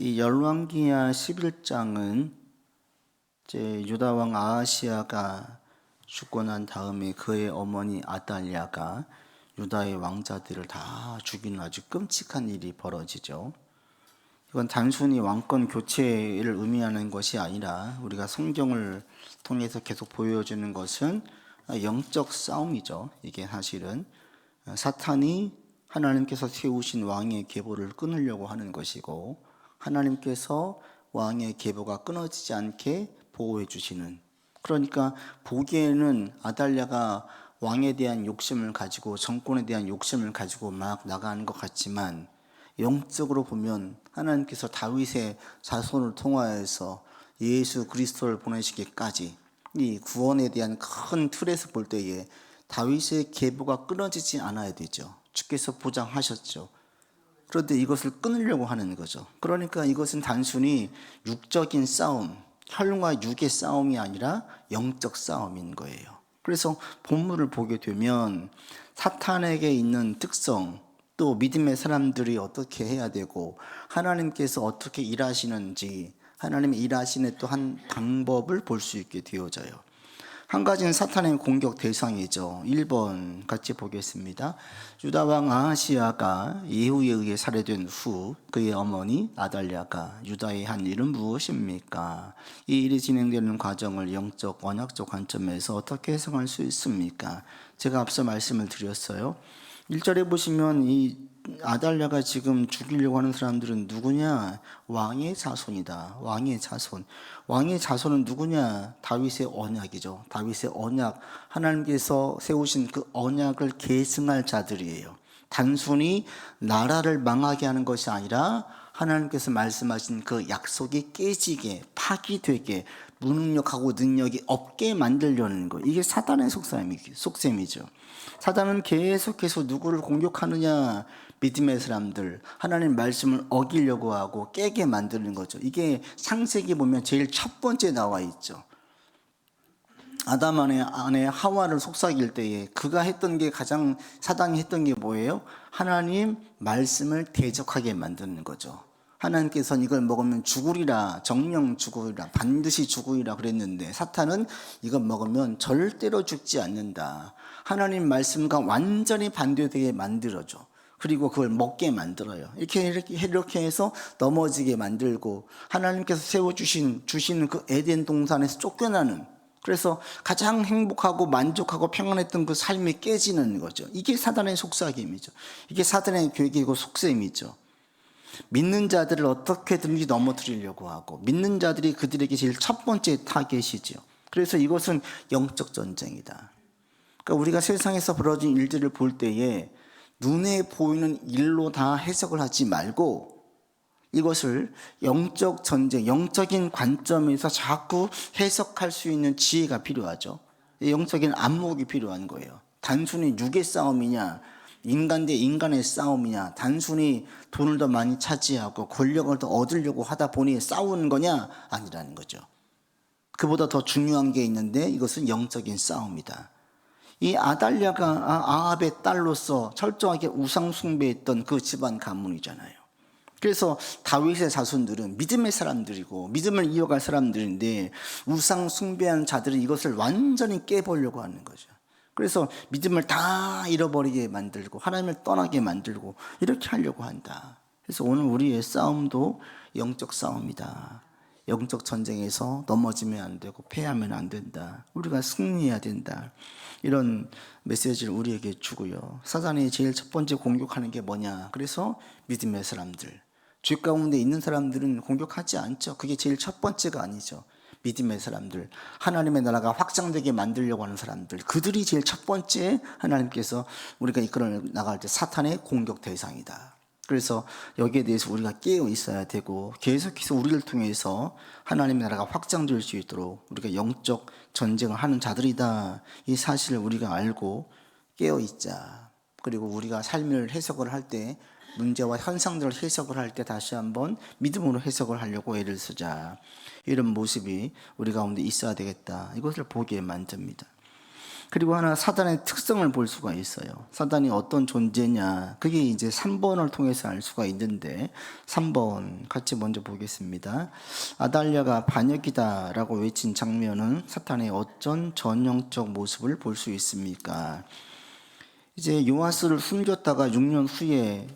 이 열왕기하 11장은 이제 유다 왕 아하시아가 죽고 난 다음에 그의 어머니 아달랴가 유다의 왕자들을 다 죽이는 아주 끔찍한 일이 벌어지죠. 이건 단순히 왕권 교체를 의미하는 것이 아니라 우리가 성경을 통해서 계속 보여주는 것은 영적 싸움이죠. 이게 사실은 사탄이 하나님께서 세우신 왕의 계보를 끊으려고 하는 것이고, 하나님께서 왕의 계보가 끊어지지 않게 보호해 주시는, 그러니까 보기에는 아달랴가 왕에 대한 욕심을 가지고 정권에 대한 욕심을 가지고 막 나가는 것 같지만, 영적으로 보면 하나님께서 다윗의 자손을 통하여서 예수 그리스도를 보내시기까지 이 구원에 대한 큰 틀에서 볼 때에 다윗의 계보가 끊어지지 않아야 되죠. 주께서 보장하셨죠. 그런데 이것을 끊으려고 하는 거죠. 그러니까 이것은 단순히 육적인 싸움, 혈과 육의 싸움이 아니라 영적 싸움인 거예요. 그래서 본문을 보게 되면 사탄에게 있는 특성, 또 믿음의 사람들이 어떻게 해야 되고 하나님께서 어떻게 일하시는지, 하나님의 일하시는 또 한 방법을 볼 수 있게 되어져요. 한 가지는 사탄의 공격 대상이죠. 1번 같이 보겠습니다. 유다 왕 아하시아가 예후에 의해 살해된 후 그의 어머니 아달랴가 유다에 한 일은 무엇입니까? 이 일이 진행되는 과정을 영적 언약적 관점에서 어떻게 해석할 수 있습니까? 제가 앞서 말씀을 드렸어요. 1절에 보시면 이 아달랴가 지금 죽이려고 하는 사람들은 누구냐? 왕의 자손이다. 왕의 자손. 왕의 자손은 누구냐? 다윗의 언약이죠. 다윗의 언약. 하나님께서 세우신 그 언약을 계승할 자들이에요. 단순히 나라를 망하게 하는 것이 아니라 하나님께서 말씀하신 그 약속이 깨지게, 파기되게, 무능력하고 능력이 없게 만들려는 거. 이게 사단의 속셈이죠. 사단은 계속해서 누구를 공격하느냐? 믿음의 사람들, 하나님 말씀을 어기려고 하고 깨게 만드는 거죠. 이게 창세기 보면 제일 첫 번째 나와 있죠. 아담 안에 하와를 속삭일 때에 그가 했던 게, 가장 사단이 했던 게 뭐예요? 하나님 말씀을 대적하게 만드는 거죠. 하나님께서는 이걸 먹으면 죽으리라, 정령 죽으리라, 반드시 죽으리라 그랬는데 이걸 먹으면 절대로 죽지 않는다. 하나님 말씀과 완전히 반대되게 만들어줘. 그리고 그걸 먹게 만들어요. 이렇게 해서 넘어지게 만들고, 하나님께서 주시는 그 에덴 동산에서 쫓겨나는, 그래서 가장 행복하고 만족하고 평안했던 그 삶이 깨지는 거죠. 이게 사단의 속삭임이죠. 이게 사단의 계획이고 속셈이죠. 믿는 자들을 어떻게든지 넘어뜨리려고 하고, 믿는 자들이 그들에게 제일 첫 번째 타겟이죠. 그래서 이것은 영적 전쟁이다. 그러니까 우리가 세상에서 벌어진 일들을 볼 때에 눈에 보이는 일로 다 해석을 하지 말고, 이것을 영적 전쟁, 영적인 관점에서 자꾸 해석할 수 있는 지혜가 필요하죠. 영적인 안목이 필요한 거예요. 단순히 육의 싸움이냐, 인간 대 인간의 싸움이냐, 단순히 돈을 더 많이 차지하고 권력을 더 얻으려고 하다 보니 싸우는 거냐, 아니라는 거죠. 그보다 더 중요한 게 있는데 이것은 영적인 싸움이다. 이 아달랴가 아합의 딸로서 철저하게 우상 숭배했던 그 집안 가문이잖아요. 그래서 다윗의 자손들은 믿음의 사람들이고 믿음을 이어갈 사람들인데, 우상 숭배하는 자들은 이것을 완전히 깨보려고 하는 거죠. 그래서 믿음을 다 잃어버리게 만들고 하나님을 떠나게 만들고 이렇게 하려고 한다. 그래서 오늘 우리의 싸움도 영적 싸움이다. 영적 전쟁에서 넘어지면 안 되고 패하면 안 된다. 우리가 승리해야 된다. 이런 메시지를 우리에게 주고요. 사단이 제일 첫 번째 공격하는 게 뭐냐? 그래서 믿음의 사람들, 죄 가운데 있는 사람들은 공격하지 않죠. 그게 제일 첫 번째가 아니죠. 믿음의 사람들, 하나님의 나라가 확장되게 만들려고 하는 사람들, 그들이 제일 첫 번째 하나님께서 우리가 이끌어 나갈 때 사탄의 공격 대상이다. 그래서 여기에 대해서 우리가 깨어 있어야 되고, 계속해서 우리를 통해서 하나님의 나라가 확장될 수 있도록 우리가 영적 전쟁을 하는 자들이다. 이 사실을 우리가 알고 깨어 있자. 그리고 우리가 삶을 해석을 할 때, 문제와 현상들을 해석을 할 때 다시 한번 믿음으로 해석을 하려고 애를 쓰자. 이런 모습이 우리 가운데 있어야 되겠다. 이것을 보게 만듭니다. 그리고 하나 사단의 특성을 볼 수가 있어요. 사단이 어떤 존재냐. 그게 이제 3번을 통해서 알 수가 있는데 3번 같이 먼저 보겠습니다. 아달랴가 반역이다 라고 외친 장면은 사탄의 어떤 전형적 모습을 볼 수 있습니까? 이제 요아스를 숨겼다가 6년 후에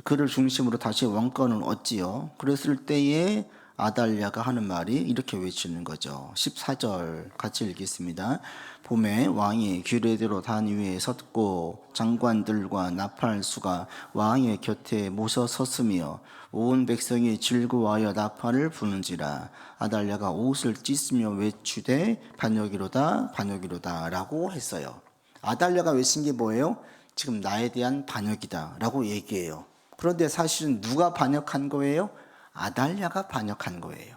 그를 중심으로 다시 왕권을 얻지요. 그랬을 때에 아달랴가 하는 말이 이렇게 외치는 거죠. 14절 같이 읽겠습니다. 봄에 왕이 규례대로 단 위에 섰고 장관들과 나팔수가 왕의 곁에 모서 섰으며 온 백성이 즐거워하여 나팔을 부는지라. 아달랴가 옷을 찢으며 외치되 반역이로다 반역이로다 라고 했어요. 아달랴가 외친 게 뭐예요? 지금 나에 대한 반역이다 라고 얘기해요. 그런데 사실은 누가 반역한 거예요? 아달랴가 반역한 거예요.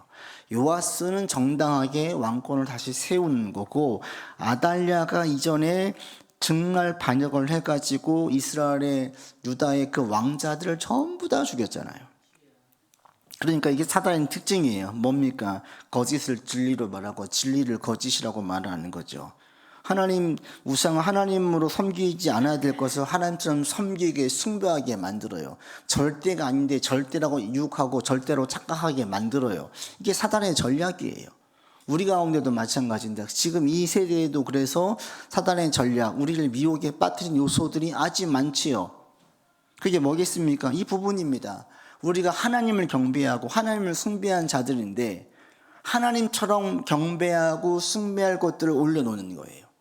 요아스는 정당하게 왕권을 다시 세운 거고, 아달랴가 이전에 정말 반역을 해가지고 이스라엘의 유다의 그 왕자들을 전부 다 죽였잖아요. 그러니까 이게 사단의 특징이에요. 뭡니까? 거짓을 진리로 말하고 진리를 거짓이라고 말하는 거죠. 하나님 우상 하나님으로 섬기지 않아야 될 것을 하나님처럼 섬기게 숭배하게 만들어요. 절대가 아닌데 절대라고 유혹하고 절대로 착각하게 만들어요. 이게 사단의 전략이에요. 우리 가운데도 마찬가지인데 지금 이 세대에도 그래서 사단의 전략, 우리를 미혹에 빠뜨린 요소들이 아주 많지요. 그게 뭐겠습니까? 이 부분입니다. 우리가 하나님을 경배하고 하나님을 숭배한 자들인데 하나님처럼 경배하고 숭배할 것들을 올려놓는 거예요.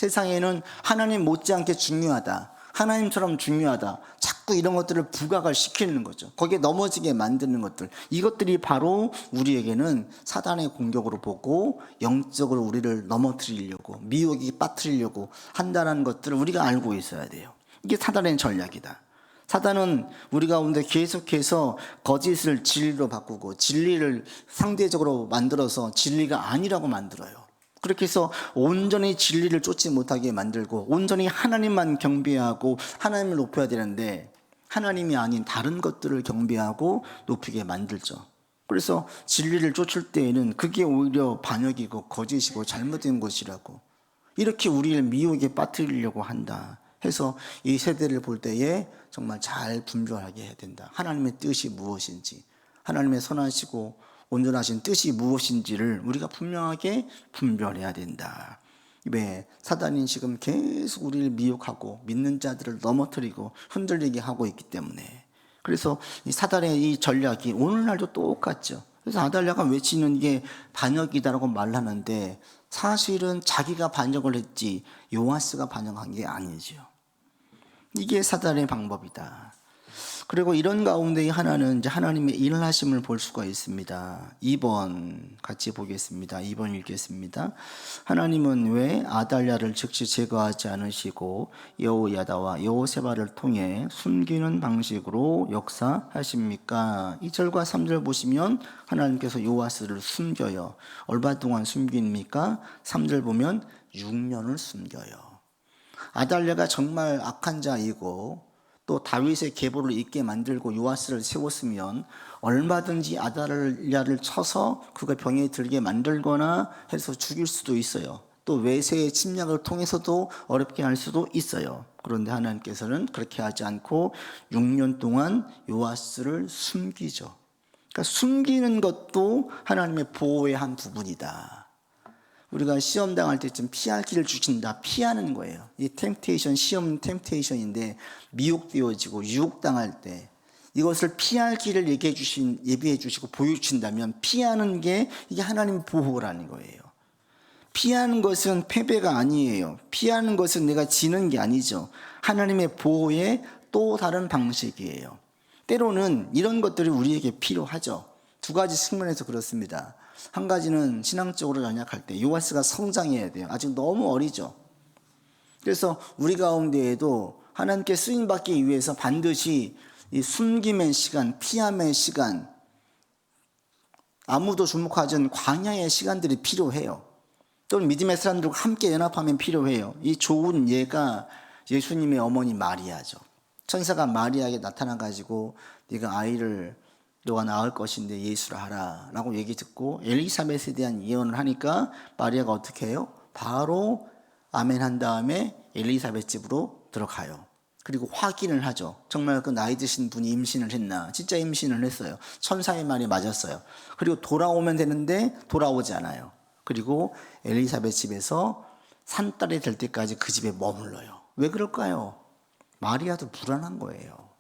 세상에는 하나님 못지않게 중요하다, 하나님처럼 중요하다, 자꾸 이런 것들을 부각을 시키는 거죠. 거기에 넘어지게 만드는 것들, 이것들이 바로 우리에게는 사단의 공격으로 보고 영적으로 우리를 넘어뜨리려고 미혹에 빠뜨리려고 한다는 것들을 우리가 알고 있어야 돼요. 이게 사단의 전략이다. 사단은 우리 가운데 계속해서 거짓을 진리로 바꾸고 진리를 상대적으로 만들어서 진리가 아니라고 만들어요. 그렇게 해서 온전히 진리를 쫓지 못하게 만들고 온전히 하나님만 경배하고 하나님을 높여야 되는데 하나님이 아닌 다른 것들을 경배하고 높이게 만들죠. 그래서 진리를 쫓을 때에는 그게 오히려 반역이고 거짓이고 잘못된 것이라고 이렇게 우리를 미혹에 빠뜨리려고 한다 해서 이 세대를 볼 때에 정말 잘 분별하게 해야 된다. 하나님의 뜻이 무엇인지, 하나님의 선하시고 온전하신 뜻이 무엇인지를 우리가 분명하게 분별해야 된다. 왜? 사단이 지금 계속 우리를 미혹하고 믿는 자들을 넘어뜨리고 흔들리게 하고 있기 때문에. 그래서 이 사단의 이 전략이 오늘날도 똑같죠. 그래서 아달랴가 외치는 게 반역이다라고 말하는데 사실은 자기가 반역을 했지 요아스가 반역한 게 아니죠. 이게 사단의 방법이다. 그리고 이런 가운데 하나는 이제 하나님의 일하심을 볼 수가 있습니다. 2번 같이 보겠습니다. 2번 읽겠습니다. 하나님은 왜 아달랴를 즉시 제거하지 않으시고 여호야다와 여호세바를 통해 숨기는 방식으로 역사하십니까? 2절과 3절 보시면 하나님께서 요아스를 숨겨요. 얼마 동안 숨깁니까? 3절 보면 6년을 숨겨요. 아달랴가 정말 악한 자이고 또 다윗의 계보를 잇게 만들고 요아스를 세웠으면 얼마든지 아달랴를 쳐서 그가 병에 들게 만들거나 해서 죽일 수도 있어요. 또 외세의 침략을 통해서도 어렵게 할 수도 있어요. 그런데 하나님께서는 그렇게 하지 않고 6년 동안 요아스를 숨기죠. 그러니까 숨기는 것도 하나님의 보호의 한 부분이다. 우리가 시험 당할 때쯤 피할 길을 주신다, 피하는 거예요. 이 템테이션, 시험 템테이션인데 미혹되어지고 유혹당할 때 이것을 피할 길을 예비해 주시고 보여주신다면 피하는 게 이게 하나님 보호라는 거예요. 피하는 것은 패배가 아니에요. 피하는 것은 내가 지는 게 아니죠. 하나님의 보호의 또 다른 방식이에요. 때로는 이런 것들이 우리에게 필요하죠. 두 가지 측면에서 그렇습니다. 한 가지는 신앙적으로 연약할 때 요아스가 성장해야 돼요. 아직 너무 어리죠. 그래서 우리 가운데에도 하나님께 쓰임받기 위해서 반드시 이 숨김의 시간, 피함의 시간, 아무도 주목하지 않는 광야의 시간들이 필요해요. 또는 믿음의 사람들과 함께 연합하면 필요해요. 이 좋은 예가 예수님의 어머니 마리아죠. 천사가 마리아에게 나타나가지고 네가 아이를 너가 낳을 것인데 예수라 하라 라고 얘기 듣고 엘리사벳에 대한 예언을 하니까 마리아가 어떻게 해요? 바로 아멘 한 다음에 엘리사벳 집으로 들어가요. 그리고 확인을 하죠. 정말 그 나이 드신 분이 임신을 했나. 진짜 임신을 했어요. 천사의 말이 맞았어요. 그리고 돌아오면 되는데 돌아오지 않아요. 그리고 엘리사벳 집에서 산딸이 될 때까지 그 집에 머물러요. 왜 그럴까요? 마리아도 불안한 거예요.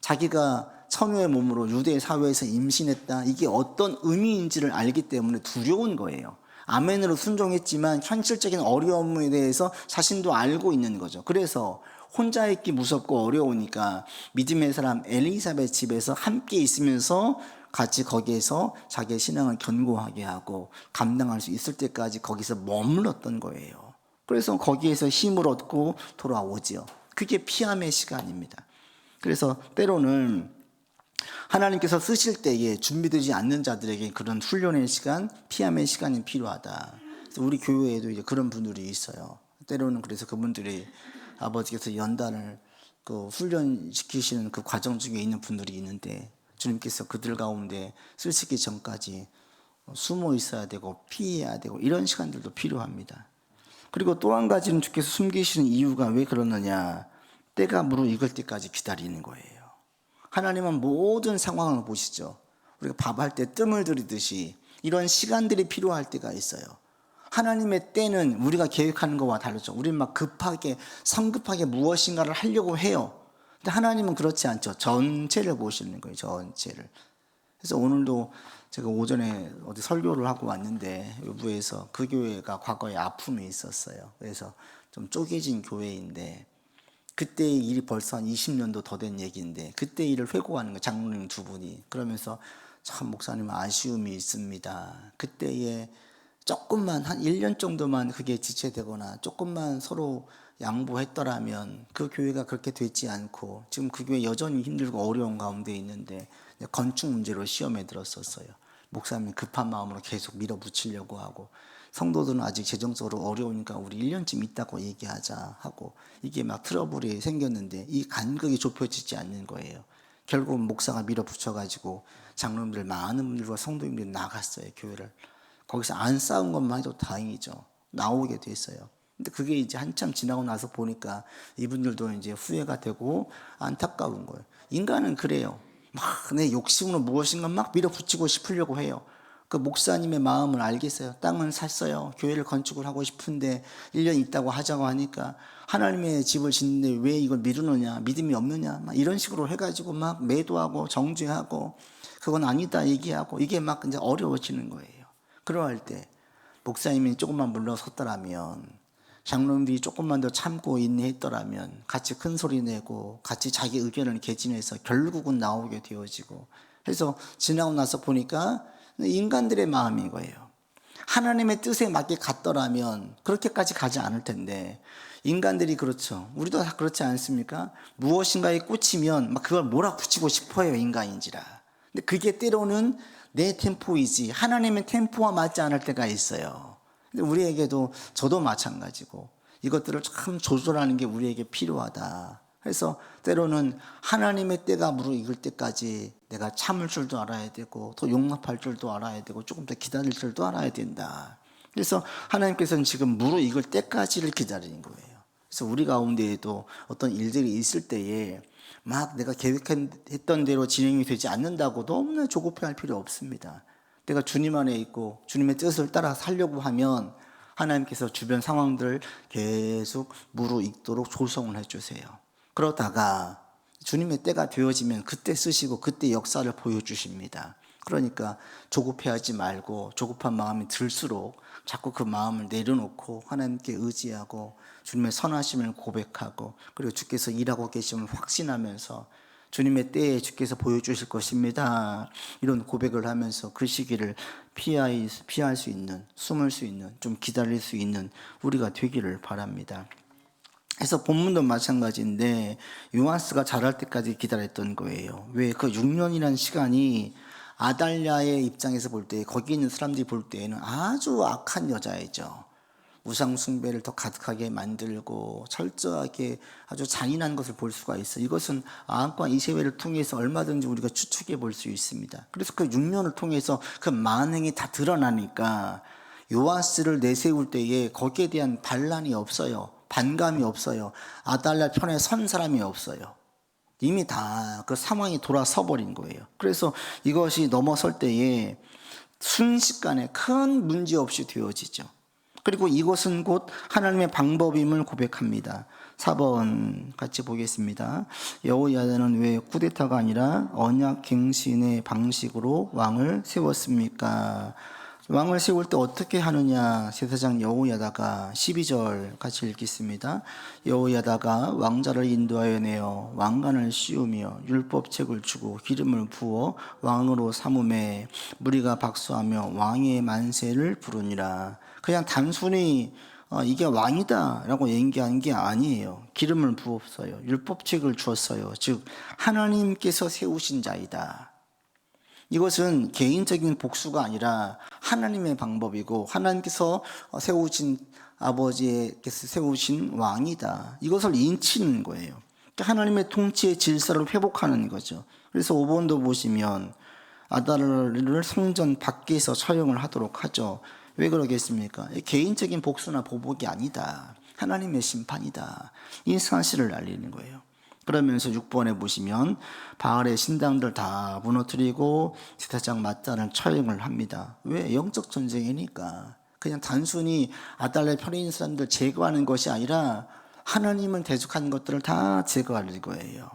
자기가 처녀의 몸으로 유대 사회에서 임신했다. 이게 어떤 의미인지를 알기 때문에 두려운 거예요. 아멘으로 순종했지만 현실적인 어려움에 대해서 자신도 알고 있는 거죠. 그래서 혼자 있기 무섭고 어려우니까 믿음의 사람 엘리사벳 집에서 함께 있으면서 같이 거기에서 자기의 신앙을 견고하게 하고 감당할 수 있을 때까지 거기서 머물렀던 거예요. 그래서 거기에서 힘을 얻고 돌아오지요. 그게 피함의 시간입니다. 그래서 때로는 하나님께서 쓰실 때에 준비되지 않는 자들에게 그런 훈련의 시간, 피함의 시간이 필요하다. 그래서 우리 교회에도 이제 그런 분들이 있어요. 때로는 그래서 그분들이 아버지께서 연단을 그 훈련시키시는 그 과정 중에 있는 분들이 있는데 주님께서 그들 가운데 쓰시기 전까지 숨어 있어야 되고 피해야 되고 이런 시간들도 필요합니다. 그리고 또 한 가지는 주께서 숨기시는 이유가 왜 그러느냐, 때가 무르익을 때까지 기다리는 거예요. 하나님은 모든 상황을 보시죠. 우리가 밥할 때 뜸을 들이듯이 이런 시간들이 필요할 때가 있어요. 하나님의 때는 우리가 계획하는 것과 다르죠. 우리는 막 급하게 성급하게 무엇인가를 하려고 해요. 근데 하나님은 그렇지 않죠. 전체를 보시는 거예요. 전체를. 그래서 오늘도 제가 오전에 어디 설교를 하고 왔는데 외부에서 그 교회가 과거에 아픔이 있었어요. 그래서 좀 쪼개진 교회인데 그때의 일이 벌써 한 20년도 더 된 얘기인데 그때 일을 회고하는 거예요. 장로님 두 분이. 그러면서 참 목사님 아쉬움이 있습니다. 그때에 조금만 한 1년 정도만 그게 지체되거나 조금만 서로 양보했더라면 그 교회가 그렇게 되지 않고 지금 그 교회 여전히 힘들고 어려운 가운데 있는데 건축 문제로 시험에 들었었어요. 목사님이 급한 마음으로 계속 밀어붙이려고 하고 성도들은 아직 재정적으로 어려우니까 우리 1년쯤 있다고 얘기하자 하고 이게 막 트러블이 생겼는데 이 간격이 좁혀지지 않는 거예요. 결국 목사가 밀어붙여가지고 장로님들 많은 분들과 성도님들이 나갔어요. 교회를. 거기서 안 싸운 것만 해도 다행이죠. 나오게 됐어요. 근데 그게 이제 한참 지나고 나서 보니까 이분들도 이제 후회가 되고 안타까운 거예요. 인간은 그래요. 막 내 욕심으로 무엇인가 막 밀어붙이고 싶으려고 해요. 그 목사님의 마음을 알겠어요. 땅은 샀어요. 교회를 건축을 하고 싶은데 1년 있다고 하자고 하니까 하나님의 집을 짓는데 왜 이걸 미루느냐, 믿음이 없느냐, 막 이런 식으로 해가지고 막 매도하고 정죄하고 그건 아니다 얘기하고 이게 막 이제 어려워지는 거예요. 그러할 때 목사님이 조금만 물러섰더라면, 장로님들이 조금만 더 참고 인내했더라면 같이 큰 소리 내고 같이 자기 의견을 개진해서 결국은 나오게 되어지고 해서 지나고 나서 보니까 인간들의 마음인 거예요. 하나님의 뜻에 맞게 갔더라면 그렇게까지 가지 않을 텐데 인간들이 그렇죠. 우리도 다 그렇지 않습니까? 무엇인가에 꽂히면 막 그걸 몰아붙이고 싶어요. 인간인지라. 근데 그게 때로는 내 템포이지 하나님의 템포와 맞지 않을 때가 있어요. 근데 우리에게도 저도 마찬가지고 이것들을 참 조절하는 게 우리에게 필요하다. 그래서 때로는 하나님의 때가 무르익을 때까지 내가 참을 줄도 알아야 되고 더 용납할 줄도 알아야 되고 조금 더 기다릴 줄도 알아야 된다. 그래서 하나님께서는 지금 무르익을 때까지를 기다리는 거예요. 그래서 우리 가운데에도 어떤 일들이 있을 때에 막 내가 계획했던 대로 진행이 되지 않는다고 너무나 조급해할 필요 없습니다. 내가 주님 안에 있고 주님의 뜻을 따라 살려고 하면 하나님께서 주변 상황들을 계속 무르익도록 조성을 해주세요. 그러다가 주님의 때가 되어지면 그때 쓰시고 그때 역사를 보여주십니다. 그러니까 조급해하지 말고 조급한 마음이 들수록 자꾸 그 마음을 내려놓고 하나님께 의지하고 주님의 선하심을 고백하고 그리고 주께서 일하고 계심을 확신하면서 주님의 때에 주께서 보여주실 것입니다. 이런 고백을 하면서 그 시기를 피할 수 있는, 숨을 수 있는, 좀 기다릴 수 있는 우리가 되기를 바랍니다. 그래서 본문도 마찬가지인데 요아스가 자랄 때까지 기다렸던 거예요. 왜? 그 6년이라는 시간이 아달랴의 입장에서 볼 때, 거기 있는 사람들이 볼 때에는 아주 악한 여자이죠. 우상 숭배를 더 가득하게 만들고 철저하게 아주 잔인한 것을 볼 수가 있어요. 이것은 아합과 이세벨을 통해서 얼마든지 우리가 추측해 볼 수 있습니다. 그래서 그 6년을 통해서 그 만행이 다 드러나니까 요아스를 내세울 때에 거기에 대한 반란이 없어요. 반감이 없어요. 아달랴 편에 선 사람이 없어요. 이미 다 그 상황이 돌아서 버린 거예요. 그래서 이것이 넘어설 때에 순식간에 큰 문제 없이 되어지죠. 그리고 이것은 곧 하나님의 방법임을 고백합니다. 4번 같이 보겠습니다. 여호야다는 왜 쿠데타가 아니라 언약갱신의 방식으로 왕을 세웠습니까? 왕을 세울 때 어떻게 하느냐. 제사장 여호야다가 12절 같이 읽겠습니다. 여호야다가 왕자를 인도하여 내어 왕관을 씌우며 율법책을 주고 기름을 부어 왕으로 삼음에 무리가 박수하며 왕의 만세를 부르니라. 그냥 단순히 이게 왕이다 라고 얘기한 게 아니에요. 기름을 부었어요. 율법책을 주었어요. 즉 하나님께서 세우신 자이다. 이것은 개인적인 복수가 아니라 하나님의 방법이고 하나님께서 세우신 아버지께서 세우신 왕이다. 이것을 인치는 거예요. 하나님의 통치의 질서를 회복하는 거죠. 그래서 5번도 보시면 아달랴를 성전 밖에서 처형을 하도록 하죠. 왜 그러겠습니까? 개인적인 복수나 보복이 아니다. 하나님의 심판이다. 이 사실을 알리는 거예요. 그러면서 6번에 보시면 바알의 신당들 다 무너뜨리고 제사장 마따를 처형을 합니다. 왜? 영적 전쟁이니까. 그냥 단순히 아달랴 편에 있는 사람들 제거하는 것이 아니라 하나님을 대적하는 것들을 다 제거하는 거예요.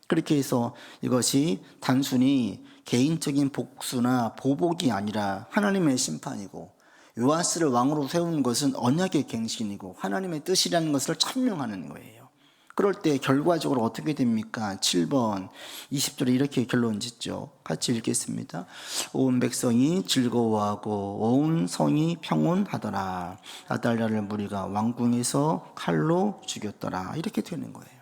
그렇게 해서 이것이 단순히 개인적인 복수나 보복이 아니라 하나님의 심판이고, 요아스를 왕으로 세우는 것은 언약의 갱신이고 하나님의 뜻이라는 것을 천명하는 거예요. 그럴 때 결과적으로 어떻게 됩니까? 7번 20절에 이렇게 결론 짓죠. 같이 읽겠습니다. 온 백성이 즐거워하고 온 성이 평온하더라. 아달랴를 무리가 왕궁에서 칼로 죽였더라. 이렇게 되는 거예요.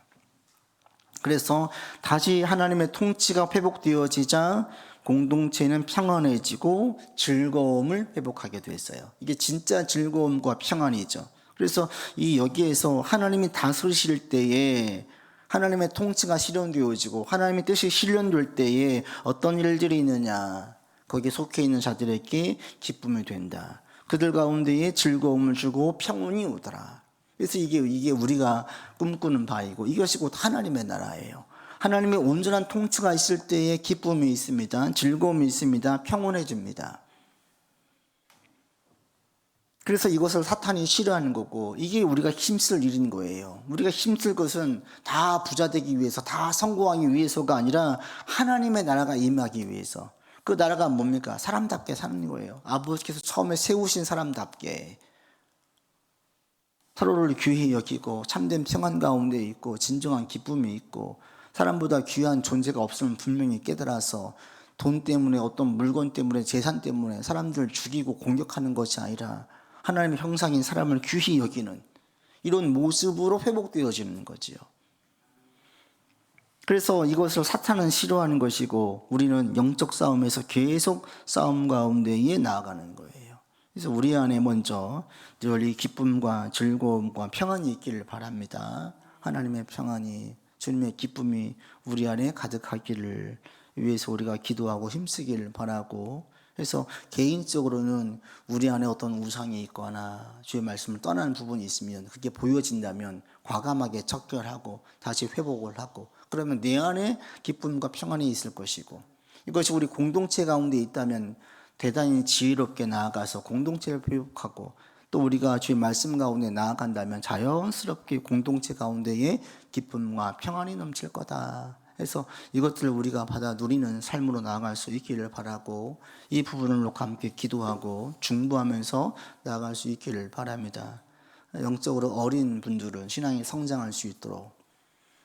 그래서 다시 하나님의 통치가 회복되어지자 공동체는 평안해지고 즐거움을 회복하게 됐어요. 이게 진짜 즐거움과 평안이죠. 그래서 이 여기에서 하나님이 다스리실 때에 하나님의 통치가 실현되어지고 하나님의 뜻이 실현될 때에 어떤 일들이 있느냐. 거기에 속해 있는 자들에게 기쁨이 된다. 그들 가운데에 즐거움을 주고 평온이 오더라. 그래서 이게 우리가 꿈꾸는 바이고 이것이 곧 하나님의 나라예요. 하나님의 온전한 통치가 있을 때에 기쁨이 있습니다. 즐거움이 있습니다. 평온해집니다. 그래서 이것을 사탄이 싫어하는 거고, 이게 우리가 힘쓸 일인 거예요. 우리가 힘쓸 것은 다 부자 되기 위해서, 다 성공하기 위해서가 아니라 하나님의 나라가 임하기 위해서. 그 나라가 뭡니까? 사람답게 사는 거예요. 아버지께서 처음에 세우신 사람답게 서로를 귀히 여기고 참된 평안 가운데 있고 진정한 기쁨이 있고, 사람보다 귀한 존재가 없음을 분명히 깨달아서 돈 때문에, 어떤 물건 때문에, 재산 때문에 사람들을 죽이고 공격하는 것이 아니라 하나님의 형상인 사람을 귀히 여기는 이런 모습으로 회복되어지는 거지요. 그래서 이것을 사탄은 싫어하는 것이고 우리는 영적 싸움에서 계속 싸움 가운데에 나아가는 거예요. 그래서 우리 안에 먼저 늘 이 기쁨과 즐거움과 평안이 있기를 바랍니다. 하나님의 평안이, 주님의 기쁨이 우리 안에 가득하기를 위해서 우리가 기도하고 힘쓰기를 바라고, 그래서 개인적으로는 우리 안에 어떤 우상이 있거나 주의 말씀을 떠나는 부분이 있으면 그게 보여진다면 과감하게 척결하고 다시 회복을 하고, 그러면 내 안에 기쁨과 평안이 있을 것이고, 이것이 우리 공동체 가운데 있다면 대단히 지혜롭게 나아가서 공동체를 회복하고, 또 우리가 주의 말씀 가운데 나아간다면 자연스럽게 공동체 가운데에 기쁨과 평안이 넘칠 거다 해서 이것들을 우리가 받아 누리는 삶으로 나아갈 수 있기를 바라고, 이 부분을 놓고 함께 기도하고 중보하면서 나아갈 수 있기를 바랍니다. 영적으로 어린 분들은 신앙이 성장할 수 있도록,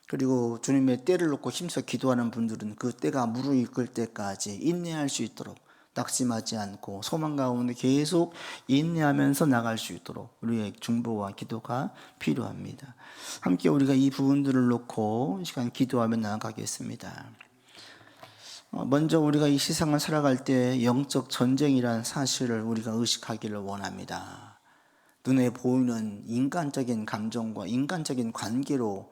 그리고 주님의 때를 놓고 힘써 기도하는 분들은 그 때가 무르익을 때까지 인내할 수 있도록, 낙심하지 않고 소망 가운데 계속 인내하면서 나갈 수 있도록 우리의 중보와 기도가 필요합니다. 함께 우리가 이 부분들을 놓고 이 시간 기도하며 나아가겠습니다. 먼저 우리가 이 세상을 살아갈 때 영적 전쟁이라는 사실을 우리가 의식하기를 원합니다. 눈에 보이는 인간적인 감정과 인간적인 관계로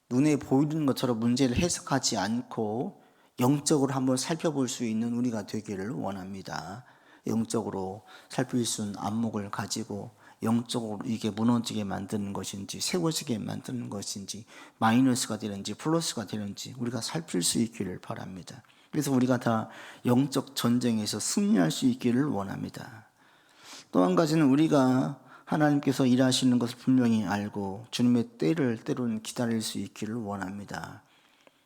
눈에 보이는 것처럼 문제를 해석하지 않고 영적으로 한번 살펴볼 수 있는 우리가 되기를 원합니다. 영적으로 살필 수 있는 안목을 가지고 영적으로 이게 무너지게 만드는 것인지 세워지게 만드는 것인지 마이너스가 되는지 플러스가 되는지 우리가 살필 수 있기를 바랍니다. 그래서 우리가 다 영적 전쟁에서 승리할 수 있기를 원합니다. 또 한 가지는 우리가 하나님께서 일하시는 것을 분명히 알고 주님의 때를 때로는 기다릴 수 있기를 원합니다.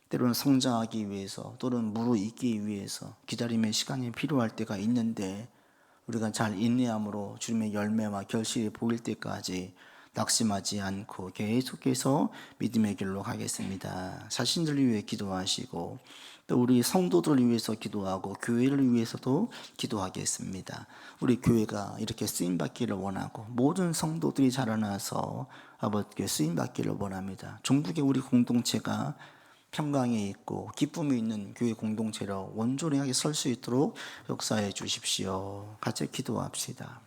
때로는 성장하기 위해서 또는 무르익기 위해서 기다림의 시간이 필요할 때가 있는데 우리가 잘 인내함으로 주님의 열매와 결실이 보일 때까지 낙심하지 않고 계속해서 믿음의 길로 가겠습니다. 자신들을 위해 기도하시고 또 우리 성도들을 위해서 기도하고 교회를 위해서도 기도하겠습니다. 우리 교회가 이렇게 쓰임받기를 원하고 모든 성도들이 자라나서 아버지께 쓰임받기를 원합니다. 종국의 우리 공동체가 평강에 있고 기쁨이 있는 교회 공동체로 온전하게 설 수 있도록 역사해 주십시오. 같이 기도합시다.